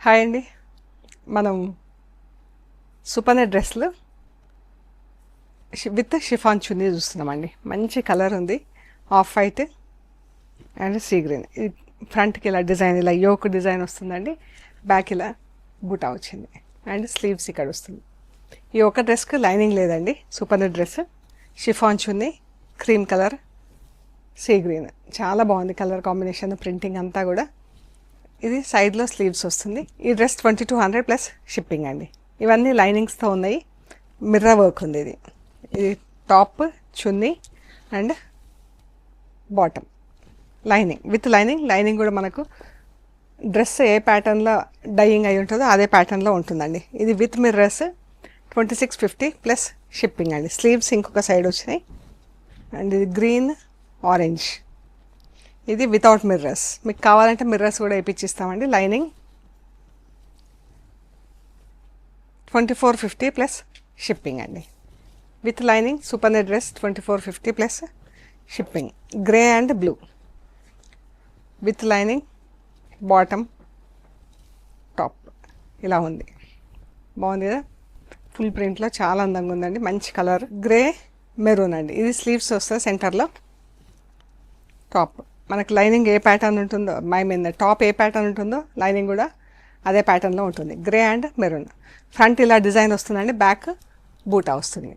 Hi అండి. మనం సుపర్ణ డ్రెస్లు విత్ షిఫాన్ చున్నీ చూస్తున్నామండి. మంచి కలర్ ఉంది, off white and sea green. ఇది ఫ్రంట్కి ఇలా డిజైన్, ఇలా యోక్ డిజైన్ వస్తుందండి. బ్యాక్ ఇలా బూటా వచ్చింది అండ్ స్లీవ్స్ ఇక్కడ వస్తుంది. ఈ ఒక డ్రెస్కి లైనింగ్ లేదండి. సుపర్ణ డ్రెస్, షిఫాన్ చున్నీ, క్రీమ్ కలర్, సీ గ్రీన్. చాలా బాగుంది కలర్ కాంబినేషన్, ప్రింటింగ్ అంతా కూడా. ఇది సైడ్లో స్లీవ్స్ వస్తుంది. ఈ డ్రెస్ 2200 ప్లస్ షిప్పింగ్ అండి. ఇవన్నీ లైనింగ్స్తో ఉన్నాయి. మిర్రర్ వర్క్ ఉంది. ఇది top, chunni and bottom lining, with lining కూడా మనకు డ్రెస్ ఏ ప్యాటర్న్లో డైయింగ్ అయి ఉంటుందో అదే ప్యాటర్న్లో ఉంటుందండి. ఇది విత్ మిర్రర్స్ 2650 ప్లస్ షిప్పింగ్ అండి. స్లీవ్స్ ఇంకొక సైడ్ వచ్చినాయి అండ్ ఇది గ్రీన్ ఆరెంజ్. ఇది వితౌట్ మిర్రర్స్. మీకు కావాలంటే మిర్రర్స్ కూడా వేయించిస్తామండి. లైనింగ్ 2450 ప్లస్ షిప్పింగ్ అండి. With lining Suparna dress 2450 plus shipping. Grey and blue with lining, bottom, top ఇలా ఉంది. బాగుంది కదా, ఫుల్ ప్రింట్లో చాలా అందంగా ఉందండి. మంచి కలర్, గ్రే మెరూన్ అండి. ఇది స్లీవ్స్ వస్తుంది సెంటర్లో. టాప్ మనకు లైనింగ్ ఏ ప్యాటర్న్ ఉంటుందో, టాప్ ఏ ప్యాటర్న్ ఉంటుందో లైనింగ్ కూడా అదే ప్యాటర్న్లో ఉంటుంది. Grey and maroon. ఫ్రంట్ ఇలా డిజైన్ వస్తుందండి, బ్యాక్ బూటా వస్తుంది.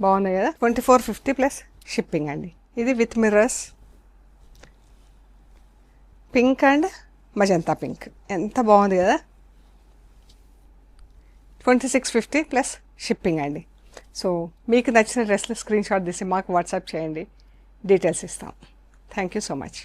బాగున్నాయి కదా. 2450 ప్లస్ షిప్పింగ్ అండి. ఇది with mirrors, pink and magenta pink. ఎంత బాగుంది కదా. 2650 ప్లస్ షిప్పింగ్ అండి. సో మీకు నచ్చిన డ్రెస్లు స్క్రీన్ షాట్ తీసి మాకు వాట్సాప్ చేయండి, డీటెయిల్స్ ఇస్తాం. Thank you so much.